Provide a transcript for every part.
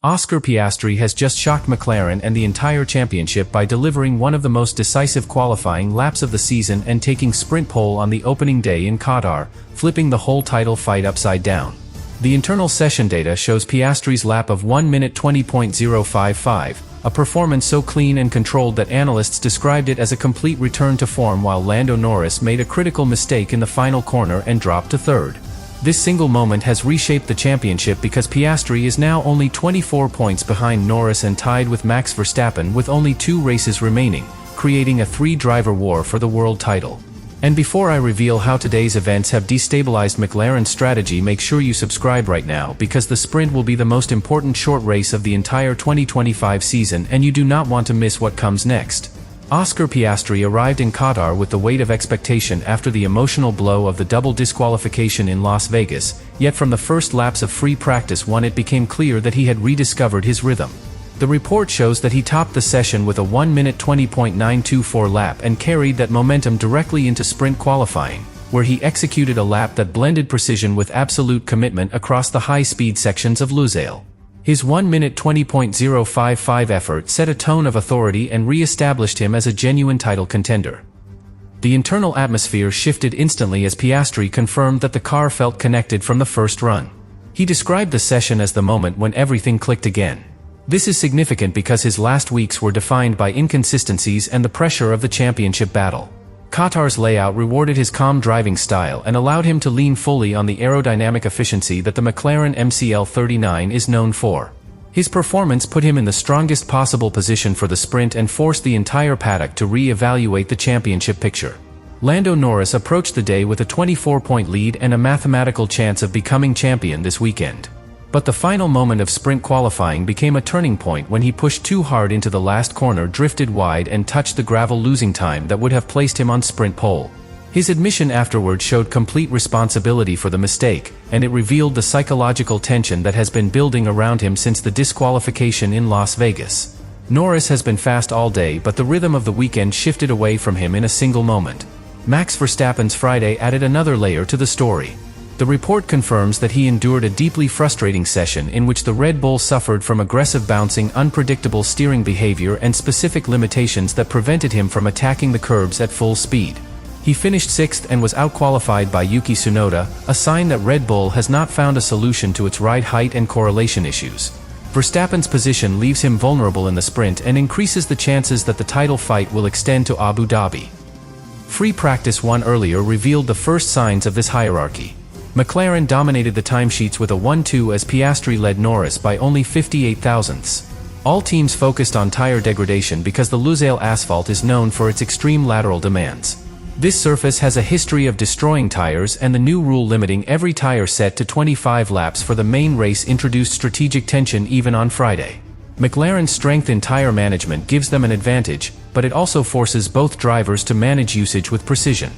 Oscar Piastri has just shocked McLaren and the entire championship by delivering one of the most decisive qualifying laps of the season and taking sprint pole on the opening day in Qatar, flipping the whole title fight upside down. The internal session data shows Piastri's lap of 1 minute 20.055, a performance so clean and controlled that analysts described it as a complete return to form, while Lando Norris made a critical mistake in the final corner and dropped to third. This single moment has reshaped the championship because Piastri is now only 24 points behind Norris and tied with Max Verstappen with only 2 races remaining, creating a 3-driver war for the world title. And before I reveal how today's events have destabilized McLaren's strategy, make sure you subscribe right now, because the sprint will be the most important short race of the entire 2025 season and you do not want to miss what comes next. Oscar Piastri arrived in Qatar with the weight of expectation after the emotional blow of the double disqualification in Las Vegas, yet from the first laps of free practice 1 it became clear that he had rediscovered his rhythm. The report shows that he topped the session with a 1 minute 20.924 lap and carried that momentum directly into sprint qualifying, where he executed a lap that blended precision with absolute commitment across the high-speed sections of Lusail. His 1 minute 20.055 effort set a tone of authority and re-established him as a genuine title contender. The internal atmosphere shifted instantly as Piastri confirmed that the car felt connected from the first run. He described the session as the moment when everything clicked again. This is significant because his last weeks were defined by inconsistencies and the pressure of the championship battle. Qatar's layout rewarded his calm driving style and allowed him to lean fully on the aerodynamic efficiency that the McLaren MCL39 is known for. His performance put him in the strongest possible position for the sprint and forced the entire paddock to re-evaluate the championship picture. Lando Norris approached the day with a 24-point lead and a mathematical chance of becoming champion this weekend. But the final moment of sprint qualifying became a turning point when he pushed too hard into the last corner, drifted wide and touched the gravel, losing time that would have placed him on sprint pole. His admission afterward showed complete responsibility for the mistake, and it revealed the psychological tension that has been building around him since the disqualification in Las Vegas. Norris has been fast all day, but the rhythm of the weekend shifted away from him in a single moment. Max Verstappen's Friday added another layer to the story. The report confirms that he endured a deeply frustrating session in which the Red Bull suffered from aggressive bouncing, unpredictable steering behavior and specific limitations that prevented him from attacking the curbs at full speed. He finished 6th and was outqualified by Yuki Tsunoda, a sign that Red Bull has not found a solution to its ride height and correlation issues. Verstappen's position leaves him vulnerable in the sprint and increases the chances that the title fight will extend to Abu Dhabi. Free practice 1 earlier revealed the first signs of this hierarchy. McLaren dominated the timesheets with a 1-2 as Piastri led Norris by only 58 thousandths. All teams focused on tire degradation because the Lusail asphalt is known for its extreme lateral demands. This surface has a history of destroying tires, and the new rule limiting every tire set to 25 laps for the main race introduced strategic tension even on Friday. McLaren's strength in tire management gives them an advantage, but it also forces both drivers to manage usage with precision.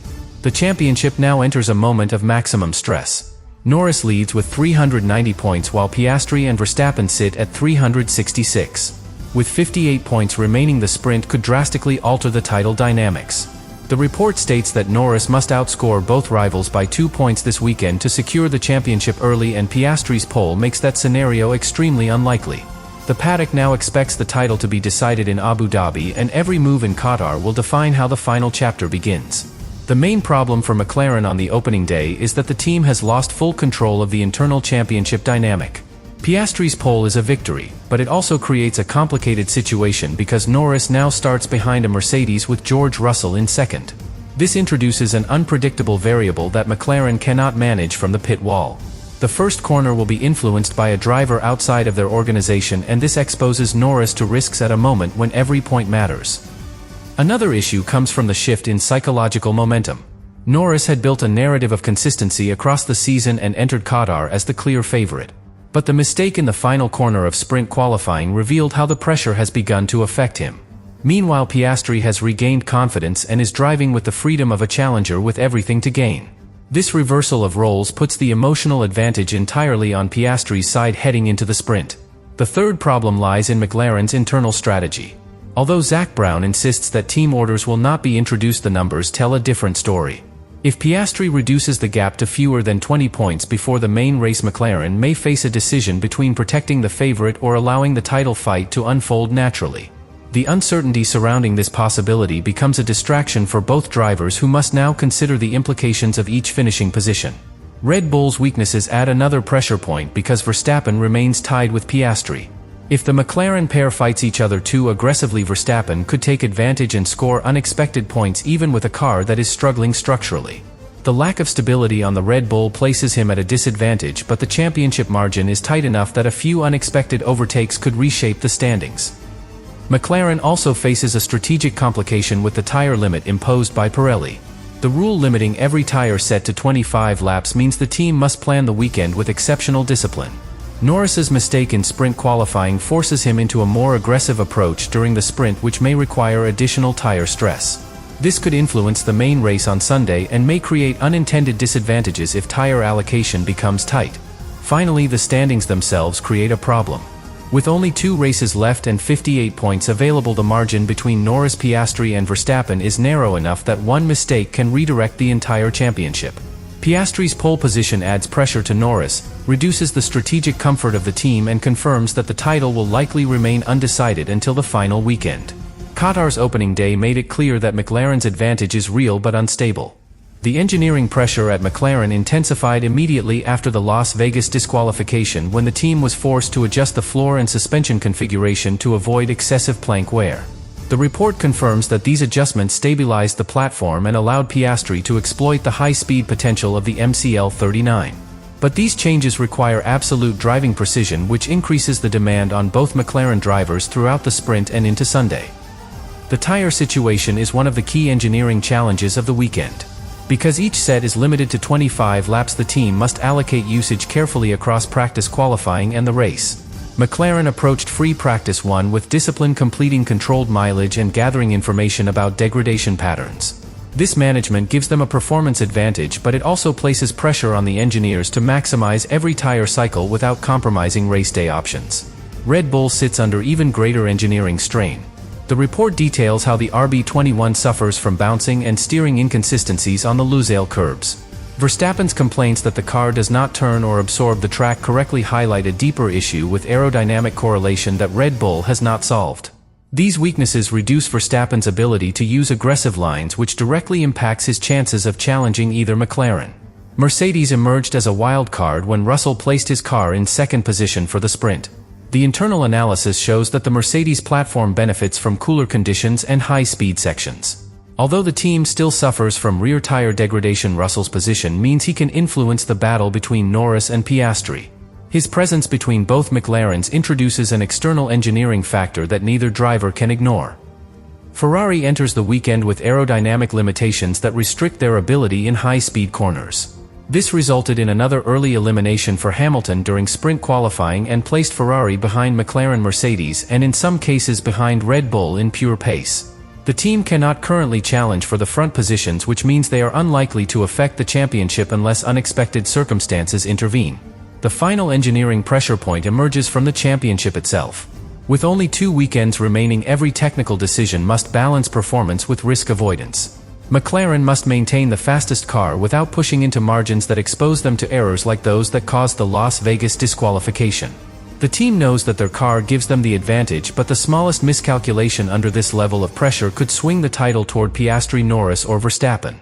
The championship now enters a moment of maximum stress. Norris leads with 390 points while Piastri and Verstappen sit at 366. With 58 points remaining, the sprint could drastically alter the title dynamics. The report states that Norris must outscore both rivals by 2 points this weekend to secure the championship early, and Piastri's pole makes that scenario extremely unlikely. The paddock now expects the title to be decided in Abu Dhabi, and every move in Qatar will define how the final chapter begins. The main problem for McLaren on the opening day is that the team has lost full control of the internal championship dynamic. Piastri's pole is a victory, but it also creates a complicated situation because Norris now starts behind a Mercedes with George Russell in second. This introduces an unpredictable variable that McLaren cannot manage from the pit wall. The first corner will be influenced by a driver outside of their organization, and this exposes Norris to risks at a moment when every point matters. Another issue comes from the shift in psychological momentum. Norris had built a narrative of consistency across the season and entered Qatar as the clear favorite. But the mistake in the final corner of sprint qualifying revealed how the pressure has begun to affect him. Meanwhile, Piastri has regained confidence and is driving with the freedom of a challenger with everything to gain. This reversal of roles puts the emotional advantage entirely on Piastri's side heading into the sprint. The third problem lies in McLaren's internal strategy. Although Zak Brown insists that team orders will not be introduced, the numbers tell a different story. If Piastri reduces the gap to fewer than 20 points before the main race, McLaren may face a decision between protecting the favorite or allowing the title fight to unfold naturally. The uncertainty surrounding this possibility becomes a distraction for both drivers, who must now consider the implications of each finishing position. Red Bull's weaknesses add another pressure point because Verstappen remains tied with Piastri. If the McLaren pair fights each other too aggressively, Verstappen could take advantage and score unexpected points even with a car that is struggling structurally. The lack of stability on the Red Bull places him at a disadvantage, but the championship margin is tight enough that a few unexpected overtakes could reshape the standings. McLaren also faces a strategic complication with the tire limit imposed by Pirelli. The rule limiting every tire set to 25 laps means the team must plan the weekend with exceptional discipline. Norris's mistake in sprint qualifying forces him into a more aggressive approach during the sprint, which may require additional tire stress. This could influence the main race on Sunday and may create unintended disadvantages if tire allocation becomes tight. Finally, the standings themselves create a problem. With only 2 races left and 58 points available, the margin between Norris, Piastri and Verstappen is narrow enough that one mistake can redirect the entire championship. Piastri's pole position adds pressure to Norris, reduces the strategic comfort of the team and confirms that the title will likely remain undecided until the final weekend. Qatar's opening day made it clear that McLaren's advantage is real but unstable. The engineering pressure at McLaren intensified immediately after the Las Vegas disqualification, when the team was forced to adjust the floor and suspension configuration to avoid excessive plank wear. The report confirms that these adjustments stabilized the platform and allowed Piastri to exploit the high-speed potential of the MCL39. But these changes require absolute driving precision, which increases the demand on both McLaren drivers throughout the sprint and into Sunday. The tire situation is one of the key engineering challenges of the weekend. Because each set is limited to 25 laps, the team must allocate usage carefully across practice, qualifying and the race. McLaren approached free practice 1 with discipline, completing controlled mileage and gathering information about degradation patterns. This management gives them a performance advantage, but it also places pressure on the engineers to maximize every tire cycle without compromising race day options. Red Bull sits under even greater engineering strain. The report details how the RB21 suffers from bouncing and steering inconsistencies on the Lusail curbs. Verstappen's complaints that the car does not turn or absorb the track correctly highlight a deeper issue with aerodynamic correlation that Red Bull has not solved. These weaknesses reduce Verstappen's ability to use aggressive lines, which directly impacts his chances of challenging either McLaren. Mercedes emerged as a wild card when Russell placed his car in second position for the sprint. The internal analysis shows that the Mercedes platform benefits from cooler conditions and high-speed sections. Although the team still suffers from rear tire degradation, Russell's position means he can influence the battle between Norris and Piastri. His presence between both McLarens introduces an external engineering factor that neither driver can ignore. Ferrari enters the weekend with aerodynamic limitations that restrict their ability in high-speed corners. This resulted in another early elimination for Hamilton during sprint qualifying and placed Ferrari behind McLaren, Mercedes, and in some cases behind Red Bull in pure pace. The team cannot currently challenge for the front positions, which means they are unlikely to affect the championship unless unexpected circumstances intervene. The final engineering pressure point emerges from the championship itself. With only 2 weekends remaining, every technical decision must balance performance with risk avoidance. McLaren must maintain the fastest car without pushing into margins that expose them to errors like those that caused the Las Vegas disqualification. The team knows that their car gives them the advantage, but the smallest miscalculation under this level of pressure could swing the title toward Piastri, Norris or Verstappen.